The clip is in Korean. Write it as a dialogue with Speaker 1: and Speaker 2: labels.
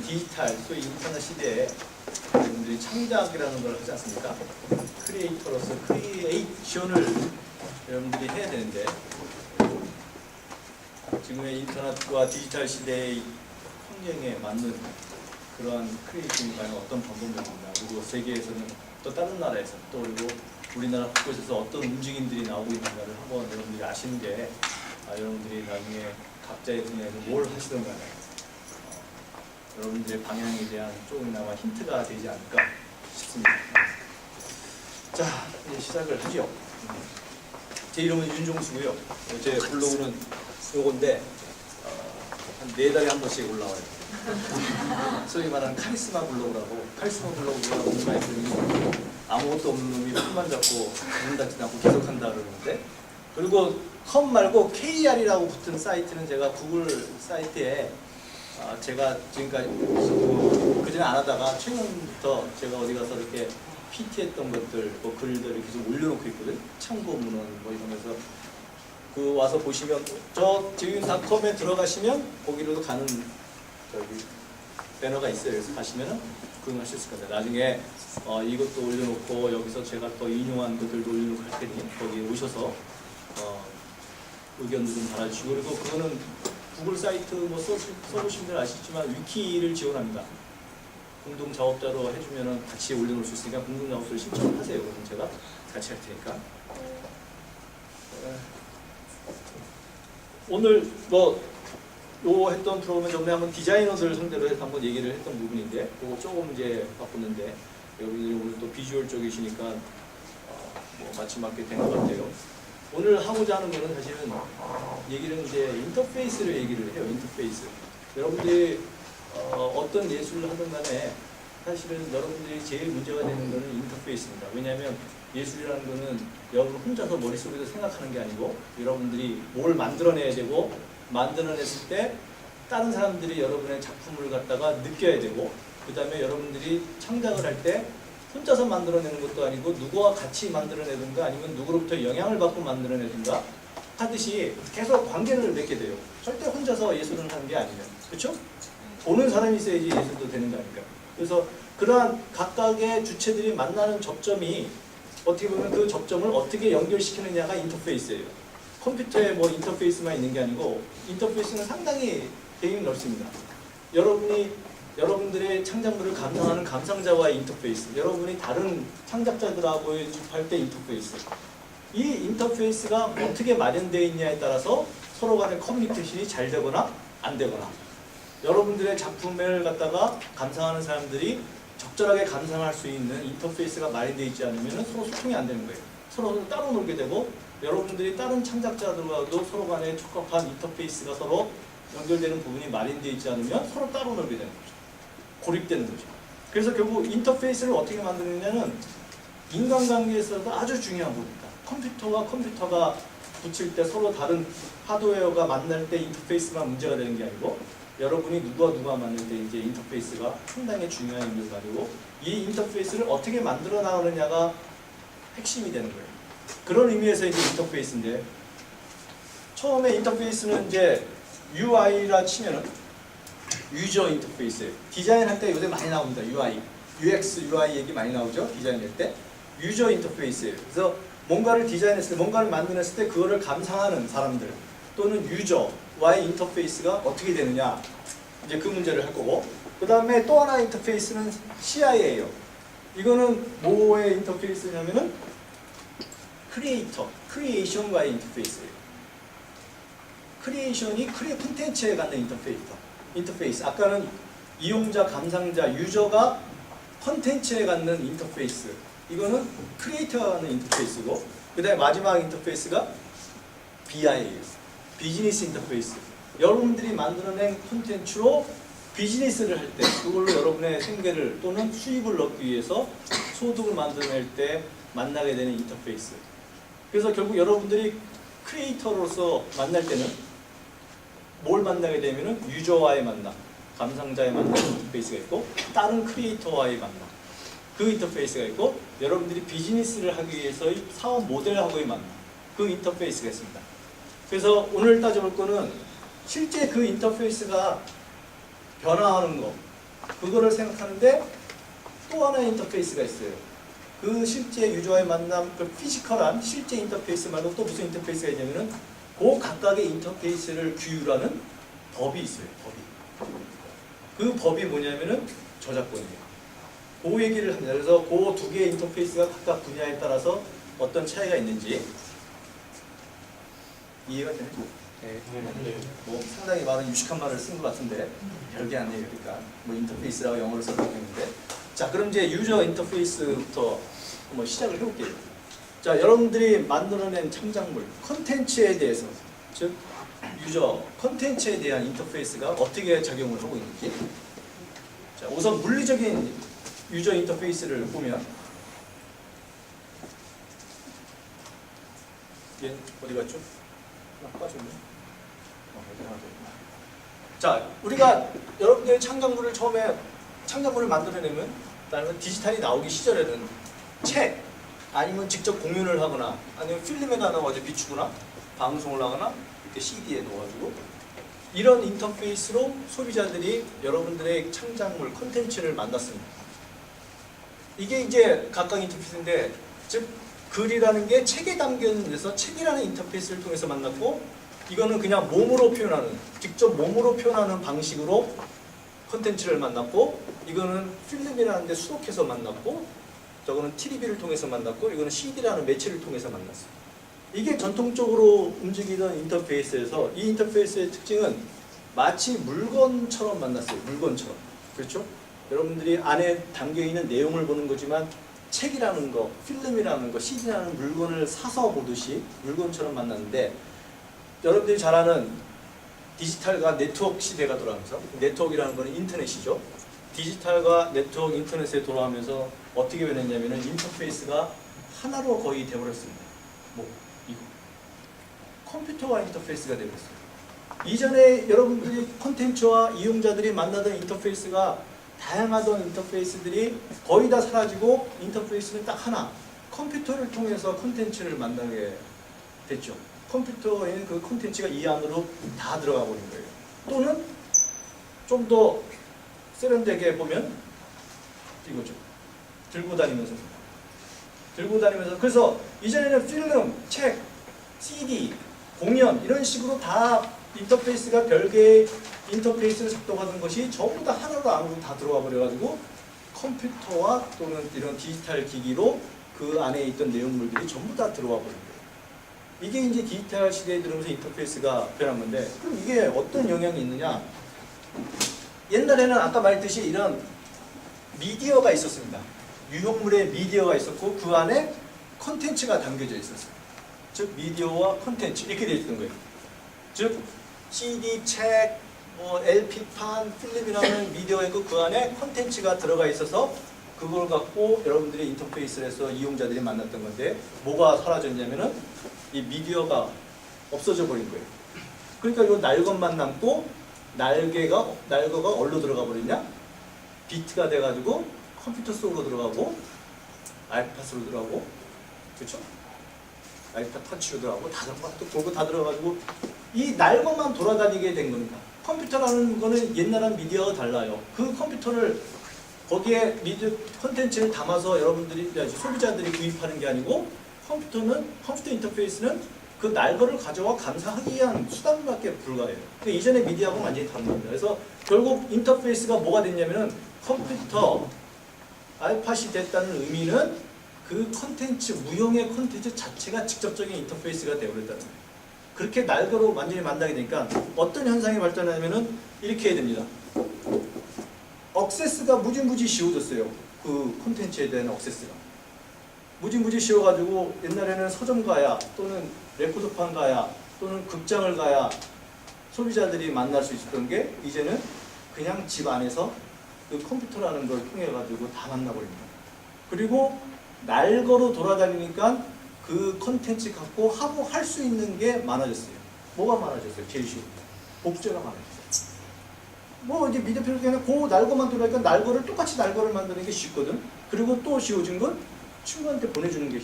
Speaker 1: 디지털, 소위 인터넷 시대에 여러분들이 창작이라는 걸 하지 않습니까? 크리에이터로서 크리에이션을 여러분들이 해야 되는데, 지금의 인터넷과 디지털 시대의 환경에 맞는 그러한 크리에이션이 과연 어떤 방법론인가, 그리고 세계에서는 또 다른 나라에서 또 그리고 우리나라 곳곳에서 어떤 움직임들이 나오고 있는가를 한번 여러분들이 아시는 게 여러분들이 나중에 각자의 분야에서 뭘 하시든 간에 여러분들의 방향에 대한 조금이나마 힌트가 되지 않을까 싶습니다. 자, 이제 시작을 하죠. 제 이름은 윤종수고요. 제 블로그는 요건데 한 4달에 한 번씩 올라와요. 소위 말하는 카리스마 블로그라고. 카리스마 블로그가 뭔가 했더니 아무것도 없는 놈이 풀만 잡고 문 닫지 않고 계속한다 그러는데, 그리고 컴 말고 KR이라고 붙은 사이트는 제가 구글 사이트에 제가 지금까지 그전에 안 하다가 최근부터 제가 어디 가서 이렇게 PT했던 것들, 뭐 글들을 계속 올려놓고 있거든. 참고 문헌 뭐 이러면서 그 와서 보시면 저 제윤닷컴에 들어가시면 거기로도 가는 저기 배너가 있어요. 그래서 가시면은 구경하실 수 있을 건데, 나중에 이것도 올려놓고 여기서 제가 또 인용한 것들도 올려놓고 할 테니 거기 오셔서 의견도 좀 달아주시고, 그리고 그거는 구글 사이트 뭐 써보신 분들 아시지만 위키를 지원합니다. 공동 작업자로 해주면은 같이 올려놓을 수 있으니까 공동 작업자를 신청하세요. 그러면 제가 같이 할 테니까. 오늘 요 했던 프로그램 전에 한번 디자이너들 상대로 해서 한번 얘기를 했던 부분인데, 그거 조금 이제 바꿨는데, 여러분들이 오늘 또 비주얼 쪽이시니까 뭐 마침 맞게 된 것 같아요. 오늘 하고자 하는 거는 사실은 얘기는 이제 인터페이스를 얘기를 해요. 인터페이스. 여러분들이 어떤 예술을 하든 간에 사실은 여러분들이 제일 문제가 되는 거는 인터페이스입니다. 왜냐하면 예술이라는 거는 여러분 혼자서 머릿속에서 생각하는 게 아니고 여러분들이 뭘 만들어내야 되고, 만들어냈을 때 다른 사람들이 여러분의 작품을 갖다가 느껴야 되고, 그 다음에 여러분들이 창작을 할 때 혼자서 만들어내는 것도 아니고 누구와 같이 만들어내든가 아니면 누구로부터 영향을 받고 만들어내든가 하듯이 계속 관계를 맺게 돼요. 절대 혼자서 예술을 하는 게 아니면. 그렇죠? 보는 사람이 있어야지 예술도 되는 거 아닙니까? 그래서 그러한 각각의 주체들이 만나는 접점이 어떻게 보면 그 접점을 어떻게 연결시키느냐가 인터페이스예요. 컴퓨터에 뭐 인터페이스만 있는 게 아니고 인터페이스는 상당히 되게 넓습니다. 여러분들의 창작물을 감상하는 감상자와의 인터페이스, 여러분이 다른 창작자들하고 할 때 인터페이스, 이 인터페이스가 어떻게 마련되어 있냐에 따라서 서로 간의 커뮤니케이션이 잘 되거나 안 되거나, 여러분들의 작품을 갖다가 감상하는 사람들이 적절하게 감상할 수 있는 인터페이스가 마련되어 있지 않으면 서로 소통이 안 되는 거예요. 서로 따로 놀게 되고, 여러분들이 다른 창작자들과도 서로 간에 적합한 인터페이스가 서로 연결되는 부분이 마련되어 있지 않으면 서로 따로 놀게 되는 거죠. 고립되는 거죠. 그래서 결국 인터페이스를 어떻게 만드느냐는 인간관계에서도 아주 중요한 부분입니다. 컴퓨터와 컴퓨터가 붙일 때 서로 다른 하드웨어가 만날 때 인터페이스만 문제가 되는 게 아니고, 여러분이 누가 만날 때 이제 인터페이스가 상당히 중요한 의미를 가지고, 이 인터페이스를 어떻게 만들어 나가느냐가 핵심이 되는 거예요. 그런 의미에서 이제 인터페이스인데, 처음에 인터페이스는 이제 UI라 치면은 유저 인터페이스예요. 디자인할 때 요새 많이 나옵니다. UI, UX, UI 얘기 많이 나오죠. 디자인할 때 유저 인터페이스예요. 그래서 뭔가를 디자인했을 때, 뭔가를 만들었을 때 그거를 감상하는 사람들 또는 유저와의 인터페이스가 어떻게 되느냐, 이제 그 문제를 할 거고, 그 다음에 또 하나 인터페이스는 CI예요. 이거는 뭐의 인터페이스냐면은 크리에이션과의 인터페이스예요. 크리에이션이 콘텐츠에 갖는 인터페이스. 아까는 이용자, 감상자, 유저가 콘텐츠에 갖는 인터페이스. 이거는 크리에이터가 갖는 인터페이스고, 그 다음에 마지막 인터페이스가 BI예요. 비즈니스 인터페이스. 여러분들이 만들어낸 콘텐츠로 비즈니스를 할 때, 그걸로 여러분의 생계를 또는 수입을 얻기 위해서 소득을 만들어낼 때 만나게 되는 인터페이스. 그래서 결국 여러분들이 크리에이터로서 만날 때는 뭘 만나게 되면은 유저와의 만남, 감상자의 만남 인터페이스가 있고, 다른 크리에이터와의 만남, 그 인터페이스가 있고, 여러분들이 비즈니스를 하기 위해서의 사업 모델하고의 만남, 그 인터페이스가 있습니다. 그래서 오늘 따져볼 거는 실제 그 인터페이스가 변화하는 거, 그거를 생각하는데 또 하나의 인터페이스가 있어요. 그 실제 유저와의 만남, 그 피지컬한 실제 인터페이스 말고 또 무슨 인터페이스가 있냐면은 그 각각의 인터페이스를 규율하는 법이 있어요. 법이. 그 법이 뭐냐면은 저작권이에요. 그 얘기를 합니다. 그래서 그 두 개의 인터페이스가 각각 분야에 따라서 어떤 차이가 있는지 이해가 되나요? 네. 뭐 상당히 많은 유식한 말을 쓴 것 같은데 별게 아니에요. 그러니까 뭐 인터페이스라고 영어로 써놓는데 자 그럼 이제 유저 인터페이스부터 한번 시작을 해볼게요. 자 여러분들이 만들어낸 창작물 컨텐츠에 대해서 즉 유저 컨텐츠에 대한 인터페이스가 어떻게 작용을 하고 있는지 자 우선 물리적인 유저 인터페이스를 보면 얘 어디 갔죠? 빠졌네. 자, 우리가 여러분들의 창작물을 처음에 창작물을 만들어내면 그다음에 디지털이 나오기 시절에는 책 아니면 직접 공연을 하거나 아니면 필름에다 넣어가지고 비추거나 방송을 하거나 이렇게 CD에 넣어가지고 이런 인터페이스로 소비자들이 여러분들의 창작물 콘텐츠를 만났습니다. 이게 이제 각각 인터페이스인데 즉 글이라는 게 책에 담겨있는 데서 책이라는 인터페이스를 통해서 만났고 이거는 그냥 몸으로 표현하는 직접 몸으로 표현하는 방식으로 콘텐츠를 만났고 이거는 필름이라는 데 수록해서 만났고 저거는 TV를 통해서 만났고 이거는 CD라는 매체를 통해서 만났어요. 이게 전통적으로 움직이던 인터페이스에서 이 인터페이스의 특징은 마치 물건처럼 만났어요. 물건처럼. 그렇죠? 여러분들이 안에 담겨있는 내용을 보는 거지만 책이라는 거, 필름이라는 거, CD라는 물건을 사서 보듯이 물건처럼 만났는데 여러분들이 잘 아는 디지털과 네트워크 시대가 돌아가면서 네트워크라는 거는 인터넷이죠. 디지털과 네트워크 인터넷에 돌아가면서 어떻게 변했냐면 인터페이스가 하나로 거의 되어버렸습니다. 뭐 이거 컴퓨터와 인터페이스가 되어버렸어요. 이전에 여러분들이 콘텐츠와 이용자들이 만나던 인터페이스가 다양하던 인터페이스들이 거의 다 사라지고 인터페이스는 딱 하나 컴퓨터를 통해서 콘텐츠를 만나게 됐죠. 컴퓨터에는 그 콘텐츠가 이 안으로 다 들어가 버린 거예요. 또는 좀 더 세련되게 보면 이거죠. 들고 다니면서 그래서 이전에는 필름, 책, CD, 공연 이런 식으로 다 인터페이스가 별개의 인터페이스를 작동하는 것이 전부 다 하나로 안으로 다 들어가 버려가지고 컴퓨터와 또는 이런 디지털 기기로 그 안에 있던 내용물들이 전부 다 들어와 버린 거예요. 이게 이제 디지털 시대에 들어오면서 인터페이스가 변한 건데 그럼 이게 어떤 영향이 있느냐? 옛날에는 아까 말했듯이 이런 미디어가 있었습니다. 유형물의 미디어가 있었고 그 안에 콘텐츠가 담겨져 있었어요. 즉 미디어와 콘텐츠 이렇게 되어 있던 거예요. 즉 CD, 책, 뭐 LP판, 필름이라는 미디어가 있고 그 안에 콘텐츠가 들어가 있어서 그걸 갖고 여러분들이 인터페이스를 해서 이용자들이 만났던 건데 뭐가 사라졌냐면은 이 미디어가 없어져 버린 거예요. 그러니까 이 날것만 남고 날거가 어디로 들어가 버리냐? 비트가 돼가지고 컴퓨터 속으로 들어가고 아이팟으로 들어가고 그렇죠? 아이팟 터치로 들어가고 다 들어가고 또 그거 다 들어가가지고 이 날것만 돌아다니게 된 겁니다. 컴퓨터라는 거는 옛날랑 미디어가 달라요. 그 컴퓨터를 거기에 미디어 콘텐츠를 담아서 여러분들이 소비자들이 구입하는 게 아니고 컴퓨터 인터페이스는 그 날거를 가져와 감상하기 위한 수단밖에 불가해요. 근데 이전의 미디어하고는 완전히 다른 겁니다. 그래서 결국 인터페이스가 뭐가 됐냐면은 컴퓨터 아이팟이 됐다는 의미는 그 콘텐츠 무형의 콘텐츠 자체가 직접적인 인터페이스가 되어버렸다는 거예요. 그렇게 날거로 완전히 만나게 되니까 어떤 현상이 발전하냐면은 이렇게 해야 됩니다. 억세스가 무지무지 쉬워졌어요. 그 콘텐츠에 대한 억세스가. 무지무지 쉬워가지고 옛날에는 서점 가야 또는 레코드판 가야 또는 극장을 가야 소비자들이 만날 수 있었던 게 이제는 그냥 집 안에서 그 컴퓨터라는 걸 통해가지고 다 만나버립니다. 그리고 날거로 돌아다니니까 그 콘텐츠 갖고 하고 할 수 있는 게 많아졌어요. 뭐가 많아졌어요? 제일 쉬운 복제가 많아졌어요. 뭐 이제 미디어필드 그냥 그 날거만 돌아니까 날거를 똑같이 날거를 만드는 게 쉽거든. 그리고 또 쉬워진 건 친구한테 보내주는 게